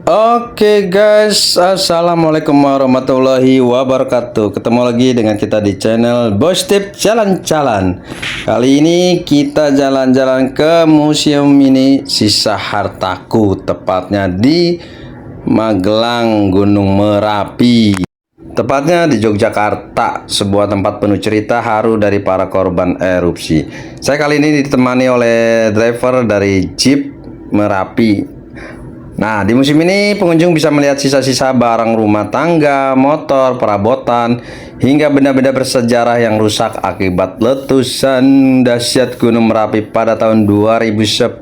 Oke guys, assalamualaikum warahmatullahi wabarakatuh. Ketemu lagi dengan kita di channel Bos Tip Jalan-Jalan. Kali ini kita jalan-jalan ke Museum Mini Sisa Hartaku, tepatnya di Magelang, Gunung Merapi. Tepatnya di Yogyakarta, sebuah tempat penuh cerita haru dari para korban erupsi. Saya kali ini ditemani oleh driver dari Jeep Merapi. Nah, di musim ini pengunjung bisa melihat sisa-sisa barang rumah tangga, motor, perabotan, hingga benda-benda bersejarah yang rusak akibat letusan dahsyat Gunung Merapi pada tahun 2010.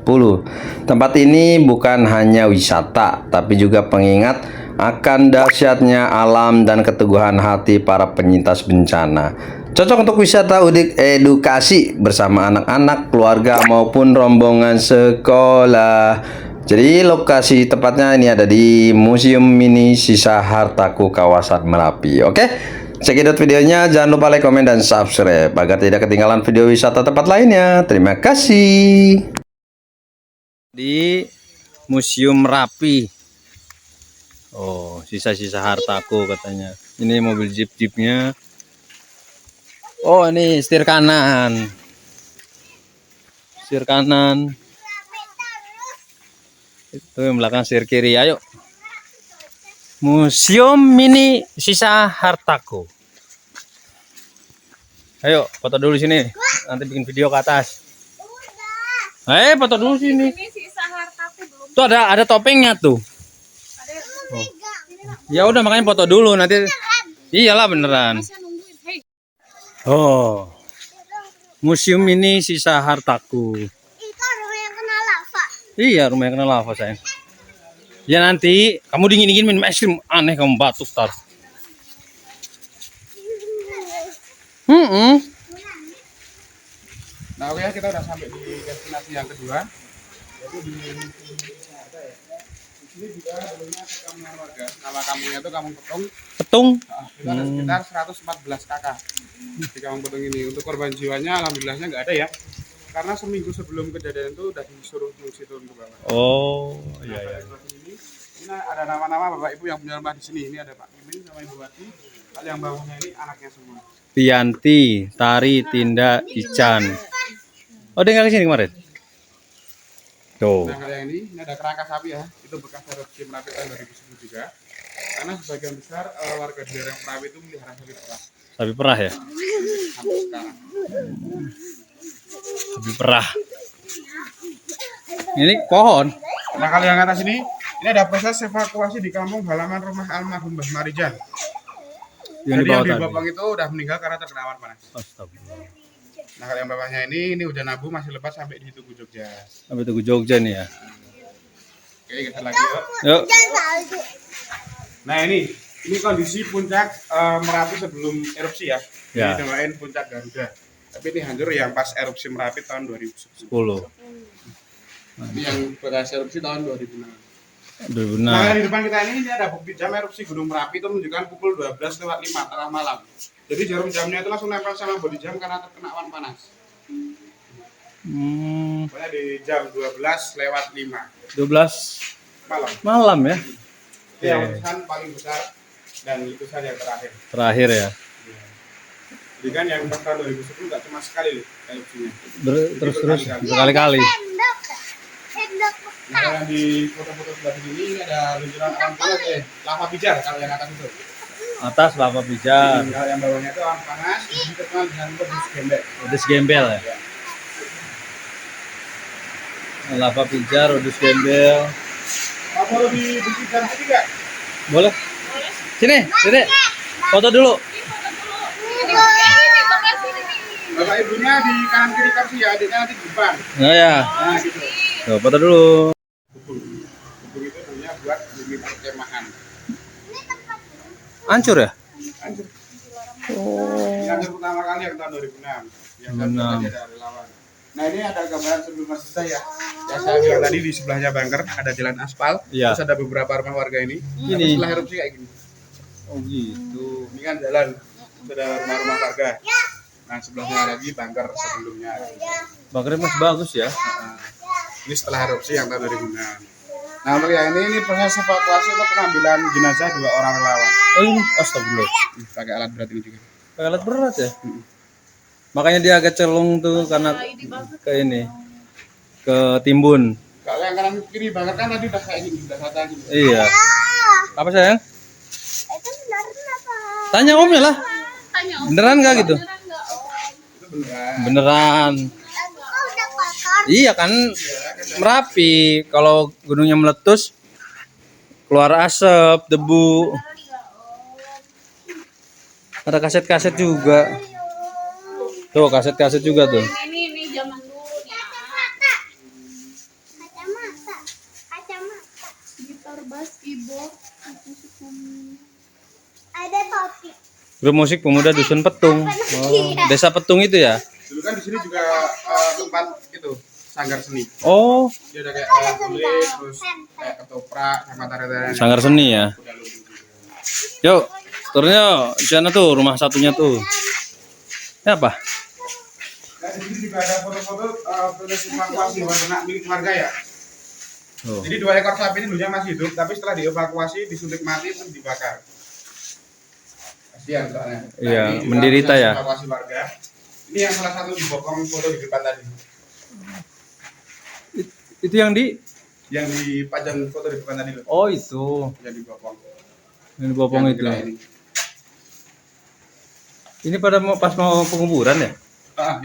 Tempat ini bukan hanya wisata, tapi juga pengingat akan dahsyatnya alam dan keteguhan hati para penyintas bencana. Cocok untuk wisata edukasi bersama anak-anak, keluarga, maupun rombongan sekolah. Jadi lokasi tepatnya ini ada di Museum Mini Sisa Hartaku kawasan Merapi. Oke, cekidot videonya, jangan lupa like, komen, dan subscribe agar tidak ketinggalan video wisata tempat lainnya. Terima kasih. Di Museum Merapi. Oh, sisa-sisa hartaku katanya. Ini mobil jeep-jeepnya. Oh, ini setir kanan. Setir kanan. Itu yang belakang setir kiri. Ayo. Museum Mini Sisa Hartaku. Ayo, foto dulu sini. Nanti bikin video ke atas. Foto dulu sini. Ini sisa hartaku belum. Tuh ada topengnya tuh. Oh. Ya udah, makanya foto dulu nanti. Iyalah beneran. Oh. Museum Mini Sisa Hartaku. Iya, rumah yang kena lava sayang. Ya nanti kamu dingin-dingin minum es krim, aneh kamu batuk tar. Nah, oke ya, kita udah sampai di destinasi yang kedua. Yaitu di sini juga dulunya kampung warga. Nama kampungnya itu Kampung Petung. Petung. Itu ada sekitar 114 kakak di Kampung Petung ini. Untuk korban jiwanya alhamdulillahnya nggak ada ya. Karena seminggu sebelum kejadian itu udah disuruh mengungsi turun ke bawah. Oh, iya ya. Ini ada nama-nama bapak ibu yang punya rumah di sini. Ini ada Pak Mimin sama Ibu Wati. Kalau yang bawahnya ini anaknya semua. Pianti, Tari, Tinda, Ican. Oh, dia nggak kesini kemarin? Tuh. Nah, kalau yang ini ada kerangka sapi ya. Itu bekas erupsi Merapi tahun 2010 juga. Karena sebagian besar warga di daerah Merapi itu melihara sapi perah. Sapi perah ya? Sampai sekarang. Sapi perah. Ini pohon. Nah, kalau yang atas ini ada proses evakuasi di kampung halaman rumah almarhum Mbah Marijan. Jadi yang di Bapang itu udah meninggal karena terkena awan panas. Astagfirullah. Nah, kalau yang bawahnya ini hujan abu masih lebat sampai di Tugu Jogja. Sampai Tugu Jogja nih ya. Oke, kita lagi yuk. Nah, ini kondisi puncak Merapi sebelum erupsi ya. Ya. Ini doain puncak Garuda. Tapi ini hancur yang pas erupsi Merapi tahun 2010. Ini yang bekas erupsi tahun 2006. Nah, di depan kita ini ada bukti jam erupsi Gunung Merapi itu menunjukkan pukul 12:05 tengah malam. Jadi jarum jamnya itu langsung nempel sama bodi jam karena terkena awan panas. Pokoknya di jam 12:05. 12 malam. Malam ya. Itu yang letusan paling besar dan letusan yang terakhir. Terakhir ya. Jadi kan yang pas tahun 2010 nggak cuma sekali loh erupsinya. Terus berkali-kali. Nah, yang di foto-foto sebelah sini ini ada luncuran awan panas lava pijar kalau yang atas itu. Atas lava pijar. Kalau yang bawahnya itu awan panas, ini terkenal dengan pedus gembel. Udus gembel ya. Lava pijar, udus gembel. Kamu mau dibuktikan sini nggak? Boleh. Sini. Foto dulu. Bapak ibunya di kanan kiri kursi ya, adiknya nanti di depan. Nah ya. Nah gitu. Tuh, foto dulu. Bubur itu punya buat bumi perkemahan. Hancur ya? Hancur. Ini hancur pertama kali yang tahun 2006. Yang tadi ada relawan. Nah, ini ada gambaran sebelum masjid ya. Yang saya bilang tadi di sebelahnya bunker ada jalan aspal. Ya. Terus ada beberapa rumah warga ini. Ini. Tapi setelah erupsi kayak gini. Oh gitu. Ini kan jalan. Sudah rumah-rumah warga. Nah, sebelahnya lagi bunker sebelumnya. Bunkernya masih bagus ya. Ini setelah erupsi yang tahun 2006. Nah untuk yang ini proses evakuasi untuk pengambilan jenazah 2 orang relawan. Oh ini, astagfirullah. Pakai alat berat ini juga. Pakai alat berat ya? Makanya dia agak celung tuh karena ke ini, ke timbun. Kalau yang kanan kiri banget kan tadi udah kayak gini, udah rata gini. Iya. Apa sayang? Itu benar apa? Tanya omnya lah. Beneran nggak gitu? Itu beneran. Beneran. Kok udah kotor? Iya kan Merapi. Kalau gunungnya meletus, keluar asap, debu. Ada kaset-kaset juga. Tuh kaset-kaset juga tuh. Ini zaman dulu nih. Kacamata. Kacamata. Kacamata. Gitar bass, keyboard, Ada topi. Grup musik pemuda dusun Petung. Oh, desa Petung itu ya? Dulu kan di sini juga tempat itu sanggar seni. Oh, Dia ada kayak tulis, terus kayak ketoprak sama tarian-tarian. sanggar seni ya. Udah lucu juga. Yuk, turunnya di sana tuh rumah satunya tuh. Ini apa? Nah di sini juga ada foto-foto proses evakuasi hewan ternak milik keluarga ya. Oh. Jadi 2 ekor sapi ini dulunya masih hidup, tapi setelah dievakuasi disuntik mati terus dibakar. Kasihan soalnya. Nah, Iya, ini juga menderita proses ya. Evakuasi warga. Ini yang salah satu di bokong foto di depan tadi. Itu yang di? Yang dipajang foto di depan tadi loh. Oh itu. Yang di bokong. Yang di Bopong Yang itu. gila ini. Ini pada mau pas mau penguburan ya?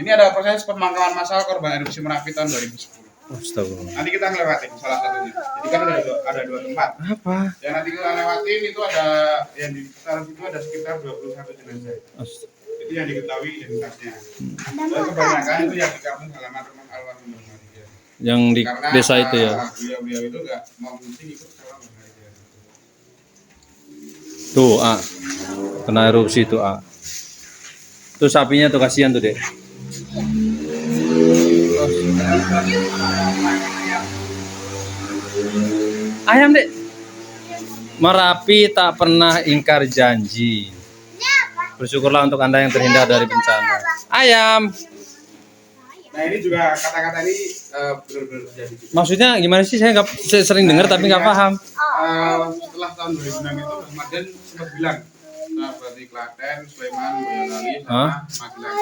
Ini ada proses pemakaman massal korban erupsi Merapi tahun 2010. Astagfirullah. Nanti kita ngelewatin salah satunya. Jadi kan ada 2 tempat. Apa? Yang nanti kita lewatin itu ada yang di sekitar situ ada sekitar 21 jenazah. Itu yang diketahui identitasnya. Dan kebanyakan itu yang di kampung halaman rumah almarhum Bang Maria. Yang di Karena desa itu ya. beliau-beliau itu nggak mau penting ikut sama Bang Maria. Tuh, A. Kena erupsi tuh, A. Tuh sapinya tuh kasihan tuh, Dek. Ayam, Dek. Merapi tak pernah ingkar janji. Bersyukurlah untuk Anda yang terhindar dari bencana. Ayam. Nah ini juga kata-kata ini benar-benar terjadi. Maksudnya gimana sih? Saya sering dengar tapi nggak paham. Setelah tahun 2006 itu Ramadan sempat bilang, nah berarti Klaten, Sleman, Boyolali, sama Magelang.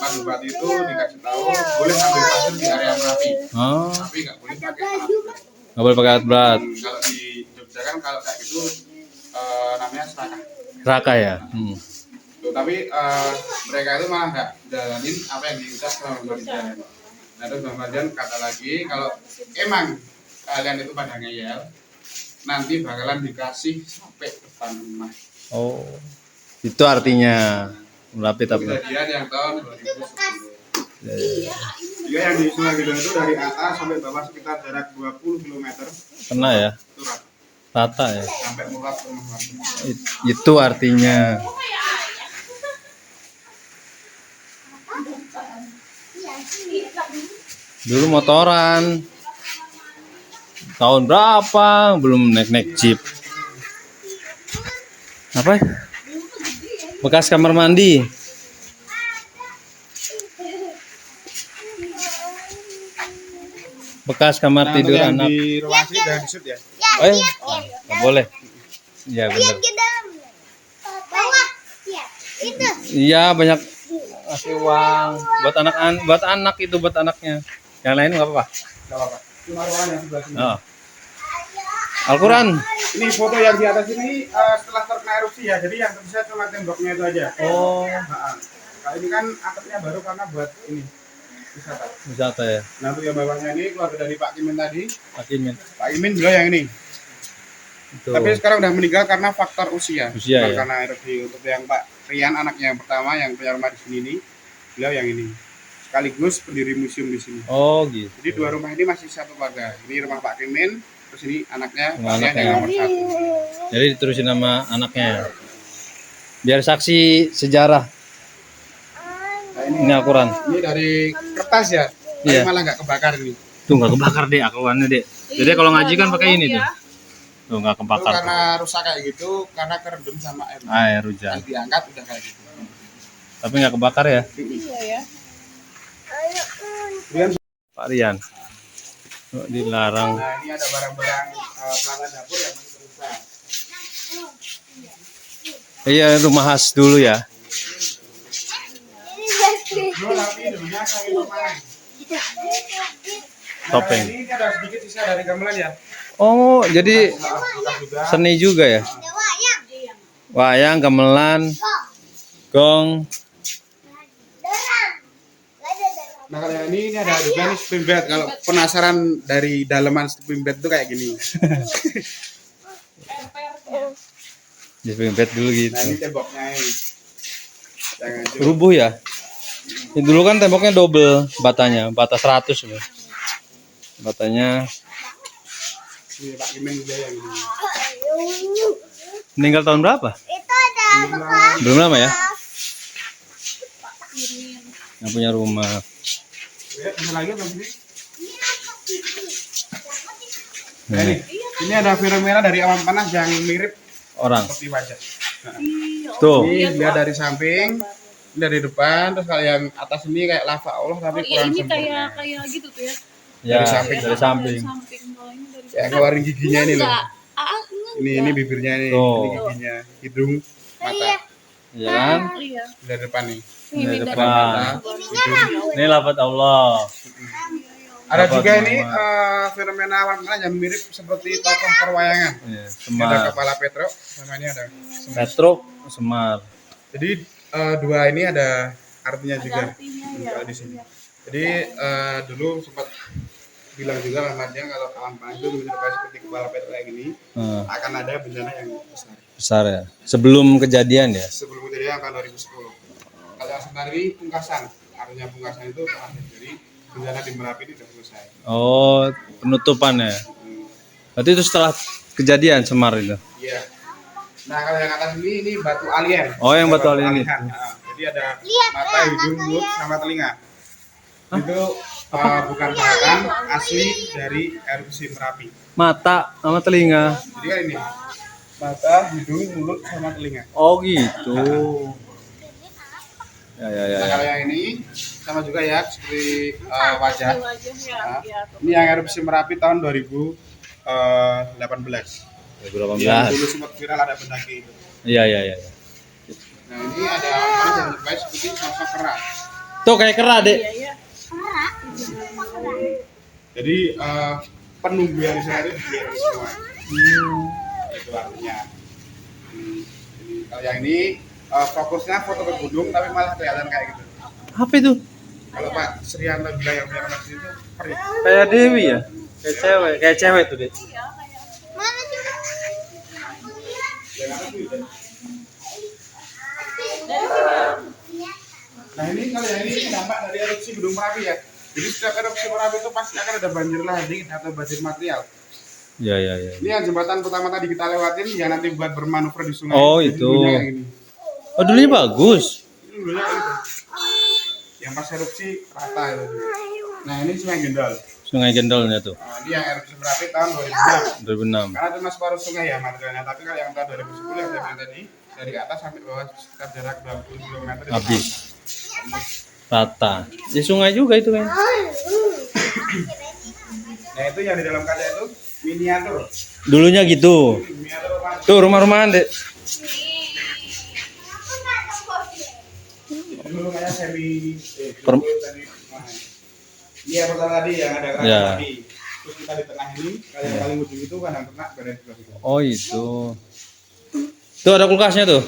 Pak Bupati itu dikasih tahu boleh ambil pasir di area Merapi, Oh, tapi nggak boleh pakai alat berat. nggak boleh pakai alat berat. Kalau di Jogja kan kalau kayak gitu namanya serakah. Raka ya. Tuh, tapi mereka itu malah nggak jalanin apa yang diucap sama Bang Mardian. Nah terus Bang Mardian kata lagi kalau emang kalian itu pada ngeyel, nanti bakalan dikasih sampai depan rumah. Oh, itu artinya Merapi tak pernah. Kejadian yang tahun 2010. Dia yang di Sungai Gedong itu dari atas sampai bawah sekitar jarak 20 km. Pernah ya. Itu Rata ya. sampai murat rumah warga. Itu artinya. Dulu motoran. Tahun berapa belum naik jeep. Apa? Bekas kamar mandi. Bekas kamar tidur yang anak. di ruang sini jangan disut ya. Oh, iya? Nggak boleh. Iya benar. Ke dalam. Bawah. Ya. Itu. Iya banyak kasih uang buat anak itu buat anaknya. Yang lain nggak apa-apa. Enggak apa-apa. Cuma ruangan yang sebelah sini. Oh. Al-Quran. Ini foto yang di atas ini setelah terkena erupsi ya. Jadi yang tersisa cuma temboknya itu aja. Oh. Nah, kalau ini kan atapnya baru karena buat ini wisata. Wisata ya. Nah untuk yang bawahnya ini keluarga dari Pak Kimin tadi. Hakimin. Pak Kimin beliau yang ini. Itu. Tapi sekarang udah meninggal karena faktor usia. Usia, Bukan ya. karena erupsi. Untuk yang Pak Rian anaknya yang pertama yang punya rumah di sini ini, beliau yang ini. Sekaligus pendiri museum di sini. Oh gitu. Jadi 2 rumah ini masih satu keluarga. Ini rumah Pak Kimin, terus ini anaknya Rumah Pak Rian anaknya. yang nomor 1. Jadi diterusin nama anaknya. Biar saksi sejarah. Nah, ini, Ini Al-Quran. ini dari kertas ya, tapi Iya. malah nggak kebakar ini. Tuh nggak kebakar deh Al-Qurannya deh. Jadi kalau ngaji kan pakai ini tuh. Tuh nggak Itu kebakar. karena rusak kayak gitu, karena kerendam sama air. Air hujan. Yang diangkat udah kayak gitu. Tapi nggak kebakar ya. Iya ya. Kemudian Pak Rian. Oh, dilarang. Nah, ini ada barang-barang peralatan dapur yang masih terusak. Iya, rumah khas dulu ya. Dulu tapi dulunya kayak kemarin. Topeng. Ini ada sedikit sisa dari gamelan ya. Oh, jadi Bukan juga. seni juga ya. Wayang, gamelan, gong. Nah kalau yang ini ada juga nih sleeping bed. Kalau penasaran dari daleman sleeping bed itu kayak gini. Jadi bed dulu gitu. Nah ini temboknya ini. Jangan jauh. Rubuh ya. Ini dulu kan temboknya double batanya, bata 100 ya. Batanya Ini Pak Kimen juga yang ini. meninggal tahun berapa? Itu ada bekas. Belum lama ya. Yang punya rumah. Lihat ada lagi apa sih? Nah, ini ada fenomena dari awan panas yang mirip Orang. seperti wajah. Nah, Tuh. ini lihat dari samping, ini dari depan, terus kalau yang atas ini kayak lava Allah tapi Iya, kurang ini sempurna. kayak gitu tuh ya. Ya, Dari samping. dari samping. Kalau ini dari Kayak ngeluarin giginya ini loh. enggak. Ini bibirnya nih, Tuh. ini giginya, hidung, mata. Iya kan? Iya. Dari depan nih. Ini dari depan. Hidung. Ini lafaz Allah. Ada Dapat juga ini nama. fenomena awan panas yang mirip seperti tokoh perwayangan. Iya, Ini ada Semar. kepala Petro, sama ini ada Semar. Petruk, Semar. Jadi dua ini ada artinya juga artinya ya. kalau di sini. Jadi dulu sempat bilang juga Ahmadnya kalau awan panas itu menyerupai seperti kepala Petro kayak gini akan ada bencana yang besar. Besar ya. Sebelum kejadian ya. Sebelum kejadian tahun 2010. Kalau yang sebenarnya ini pungkasan, artinya pungkasan itu terakhir. Jadi bencana di Merapi ini sudah selesai. Oh, penutupan ya. Berarti itu setelah kejadian Semar itu. Iya. Nah kalau yang atas ini batu alien. Oh, yang Ada batu alien itu. Nah, jadi ada mata, hidung, mulut, sama telinga. Itu bukan buatan asli dari erupsi Merapi. Mata sama telinga. Jadi kan ini mata, hidung, mulut, sama telinga. Oh, gitu. Ya, ya, ya. Nah ya. kalau yang ini sama juga ya seperti wajah. Wajah ya. Nah, Iya. ini yang erupsi Merapi tahun 2018. 2018. Yang dulu sempat viral ada pendaki itu. Iya, iya, iya. Nah ini ada awan yang menyerupai seperti sosok kera. Tuh kayak kera, Dek. Iya, iya. Jadi penunggu yang di sana itu biar semua. Itu artinya. Jadi, kalau yang ini fokusnya foto ke gunung tapi malah kelihatan kayak gitu. Apa itu? Kalau Pak Srianto bilang yang punya anak itu perih. Kayak Dewi ya? Kayak cewek tuh, Dek. Mana juga? Yang atas itu. Nah ini kalau yang ini dampak dari erupsi Gunung Merapi ya. Jadi setiap erupsi Merapi itu pasti akan ada banjir lahar atau banjir material. Iya, iya, iya. Ini yang jembatan pertama tadi kita lewatin yang nanti buat bermanuver di sungai. Oh, Jadi itu. dulunya kayak gini. Oh, dulunya bagus. Ini dulunya itu. Yang pas erupsi rata itu. Nah ini Sungai Gendol. Sungai Gendolnya tuh. Nah, ini yang erupsi Merapi tahun 2006. 2006. Karena itu masih paruh sungai ya materialnya. Tapi kalau yang tahun 2010 yang saya bilang tadi dari atas sampai bawah sekitar jarak 20 km. itu Habis. Rata. Ya sungai juga itu kan. Nah itu yang di dalam kaca itu miniatur. Dulunya gitu. Miniatur rumah. Tuh rumah-rumahan, Dek. Dulu kayak semi Per- tadi. Iya pertama tadi yang ada keranjang Ya. tadi. Terus kita di tengah ini, kalau yang paling ujung itu kandang ternak berada di sebelah situ. Oh, itu. Tuh ada kulkasnya tuh.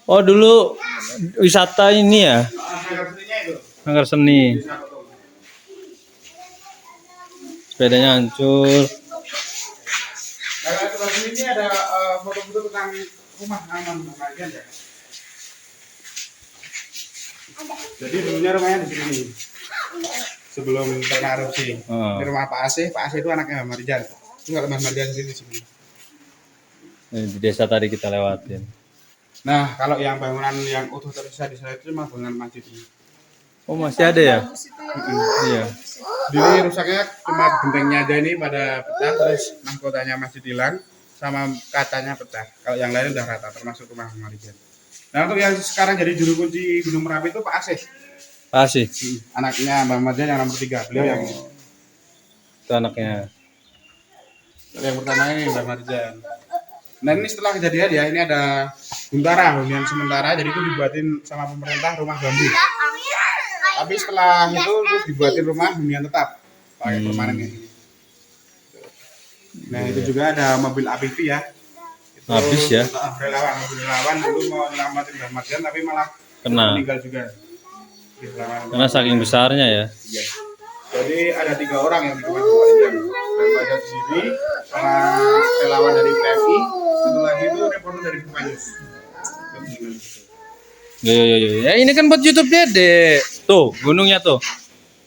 Oh, dulu wisata ini ya, Nah, seninya itu. Sanggar Seni. Bisa foto. Sepedanya hancur. Nah, kalau sebelah sini ini ada foto-foto tentang rumah aman bagian ya. Jadi dulunya rumahnya di sini. Sebelum terkena erupsi. Ini rumah Pak Asih. Pak Asih itu anaknya Mas Marjan. Itu kalau Mas Marjan sendiri di sini. Di desa tadi kita lewatin. Nah, kalau yang bangunan yang utuh tersisa di sana itu memang bangunan masjid ini. Oh, masih ada ya? Iya. Jadi rusaknya cuma gentengnya aja ini pada pecah, terus mahkotanya masih hilang, sama kacanya pecah. Kalau yang lain udah rata, termasuk rumah Marijan. Nah untuk yang sekarang jadi juru kunci Gunung Merapi itu Pak Asis. Asih. Anaknya Mbak Marjan yang nomor 3. Beliau yang Itu anaknya. yang pertama ini Mbak Marjan. Nah ini setelah kejadian ya, ini ada hunian sementara, jadi itu dibuatin sama pemerintah rumah bambu. Tapi setelah itu terus dibuatin rumah hunian tetap pakai permanen kayak gini. Nah itu juga ada mobil APV ya. Itu, Habis ya. mobil relawan dulu mau nyelamatin Mbak Marjan tapi malah Kena. meninggal juga. Karena saking besarnya ya. Iya. Jadi ada 3 orang yang dikeluarkan kepolisian. Mbak Marjan di sini, sama relawan dari PMI, satu lagi itu reporter dari Bupanyus. Yo. Ya ini kan buat YouTube Dede. Tuh, gunungnya tuh.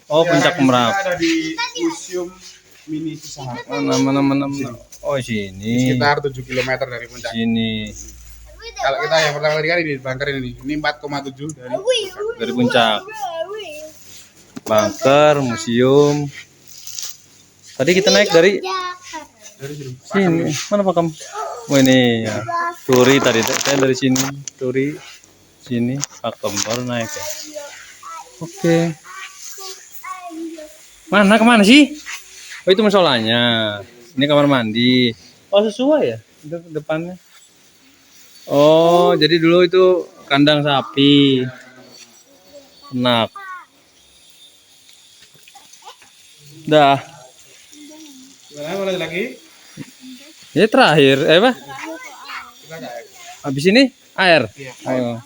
Oh, puncak Merapi. Ada di Museum Mini Cisahat. Oh, nama. Oh, Di sini. sekitar 7 km dari puncak. Sini. Kalau kita yang pertama kali kan ini bunker ini. Ini 4,7 Dari puncak. Bunker, museum. Tadi kita naik dari dari sini. sini. Mana Pak Kam? Oh ini ya. Turi tadi. Saya dari sini. Turi. Sini. Pak Kam baru naik ya. Oke. Mana kemana sih? Oh itu musolanya. Ini kamar mandi. Oh sesuai ya depannya. Oh jadi dulu itu kandang sapi. Enak. Dah. Gimana boleh lagi? Ini terakhir. Apa? Kita ada air. Habis ini air. Iya. Oh.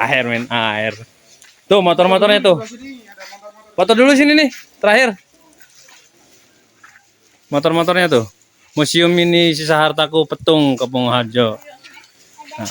Air men air. Tuh motor-motornya tuh. Sini ada motor-motor. Foto dulu sini nih. Terakhir. Motor-motornya tuh. Museum Mini Sisa Hartaku Petung Kepung Harjo. Nah,